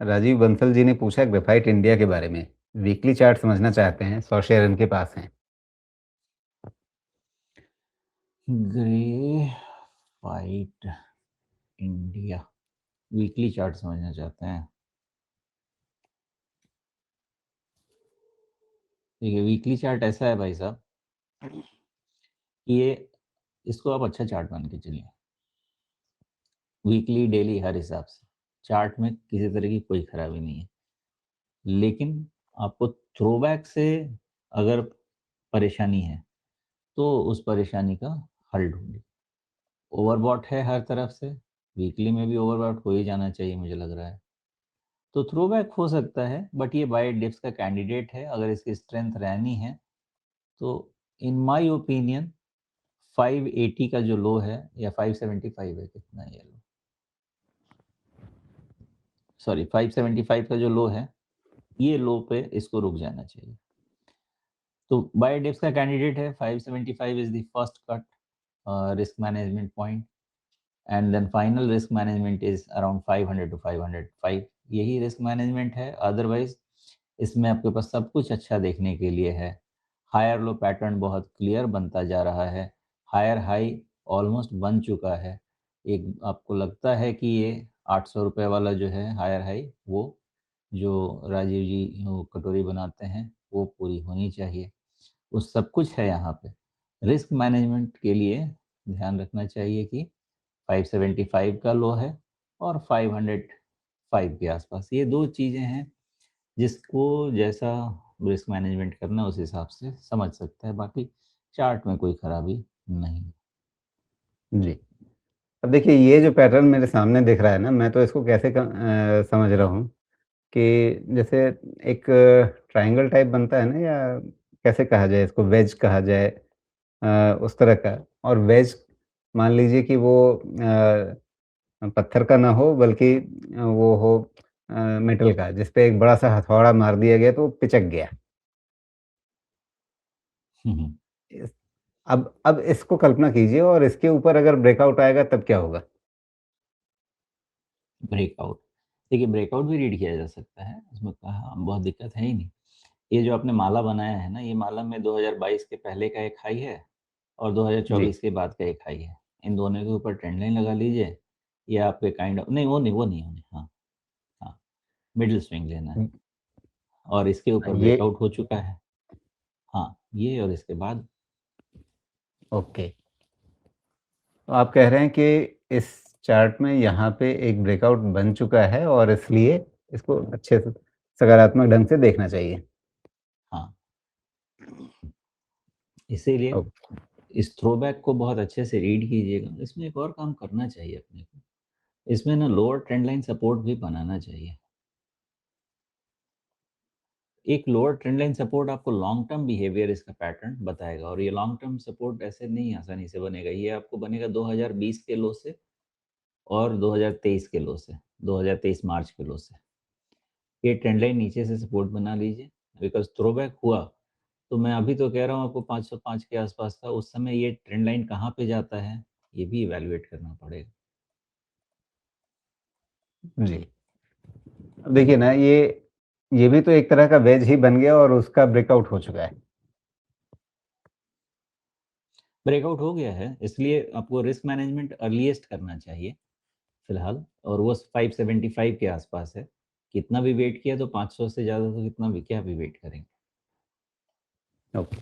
राजीव बंसल जी ने पूछा graphite India के बारे में। वीकली चार्ट समझना चाहते हैं, 100 शेयर इनके पास हैं। ग्रेफाइट इंडिया वीकली चार्ट समझना चाहते हैं। ठीक है, वीकली चार्ट ऐसा है भाई साहब, ये इसको आप अच्छा चार्ट मान के चलिए। वीकली डेली हर हिसाब से चार्ट में किसी तरह की कोई खराबी नहीं है, लेकिन आपको थ्रोबैक से अगर परेशानी है तो उस परेशानी का हल ढूंढिए। ओवरबॉट है हर तरफ से, वीकली में भी ओवरबॉट हो ही जाना चाहिए मुझे लग रहा है, तो थ्रोबैक हो सकता है, बट ये बाय डिप्स का कैंडिडेट है। अगर इसकी स्ट्रेंथ रहनी है तो इन माय ओपिनियन 580 का जो लो है, या 575 है, कितना है ये लो, सॉरी 575 का जो लो है, ये लो पे इसको रुक जाना चाहिए। तो बाय डिप्स का कैंडिडेट है 575 is the first cut risk management point, and then final risk management is around 500 to 505। यही रिस्क मैनेजमेंट है। अदरवाइज इसमें आपके पास सब कुछ अच्छा देखने के लिए है। हायर लो पैटर्न बहुत क्लियर बनता जा रहा है, हायर हाई ऑलमोस्ट बन चुका है। एक आपको लगता है कि ये 800 रुपये वाला जो है हायर हाई, वो जो राजीव जी वो कटोरी बनाते हैं, वो पूरी होनी चाहिए। वो सब कुछ है यहाँ पे। रिस्क मैनेजमेंट के लिए ध्यान रखना चाहिए कि 575 का लो है और 505 के आसपास, ये दो चीज़ें हैं जिसको जैसा रिस्क मैनेजमेंट करना उस हिसाब से समझ सकता है। बाकी चार्ट में कोई खराबी नहीं। जी। अब देखिए ये जो पैटर्न मेरे सामने दिख रहा है ना, मैं तो इसको कैसे समझ रहा हूँ कि जैसे एक ट्रायंगल टाइप बनता है ना, या कैसे कहा जाए इसको, वेज कहा जाए, उस तरह का। और वेज मान लीजिए कि वो पत्थर का ना हो, बल्कि वो हो मेटल का, जिस पे एक बड़ा-सा हथौड़ा मार दिया गया तो वो पिचक गया। हम्म, इस अब इसको कल्पना कीजिए, और इसके ऊपर अगर ब्रेकआउट आएगा तब क्या होगा? ब्रेकआउट, देखिए ब्रेकआउट भी रीड किया जा सकता है, उसमें कहा बहुत दिक्कत है ही नहीं। ये जो आपने माला बनाया है ना, ये माला में 2022 के पहले का एक हाई है और जी। 2024 के बाद का एक हाई है। इन दोनों के ऊपर ट्रेंड लाइन लगा लीजिए। ये आपके काइंड ऑफ नहीं, वो नहीं, हाँ, हाँ, मिडिल स्विंग लेना है और इसके ऊपर ये ब्रेकआउट हो चुका है। हाँ, ये और इसके बाद ओके। तो आप कह रहे हैं कि इस चार्ट में यहाँ पे एक ब्रेकआउट बन चुका है, और इसलिए इसको अच्छे से सकारात्मक ढंग से देखना चाहिए। हाँ, इसीलिए ओके। इस थ्रोबैक को बहुत अच्छे से रीड कीजिएगा। इसमें एक और काम करना चाहिए अपने को, इसमें ना लोअर ट्रेंड लाइन सपोर्ट भी बनाना चाहिए। एक लोअर ट्रेंड लाइन सपोर्ट आपको लॉन्ग टर्म बिहेवियर इसका पैटर्न बताएगा, और ये लॉन्ग टर्म सपोर्ट ऐसे नहीं आसानी से बनेगा। ये आपको बनेगा 2020 के लो से और 2023 के लो से, 2023 मार्च के लो से। ये ट्रेंड लाइन नीचे से सपोर्ट बना लीजिए, बिकॉज थ्रोबैक हुआ तो मैं अभी तो कह रहा हूँ आपको 505 के आसपास था, उस समय ये ट्रेंड लाइन कहाँ पे जाता है ये भी इवैल्यूएट करना पड़ेगा। जी। अब देखिए ना, ये भी तो एक तरह का वेज ही बन गया, और उसका ब्रेकआउट हो चुका है। ब्रेकआउट हो गया है, इसलिए आपको रिस्क मैनेजमेंट अर्लीस्ट करना चाहिए फिलहाल, और वो 575 के आसपास है। कितना भी वेट किया तो 500 से ज़्यादा तो कितना भी क्या भी वेट करेंगे। ओके।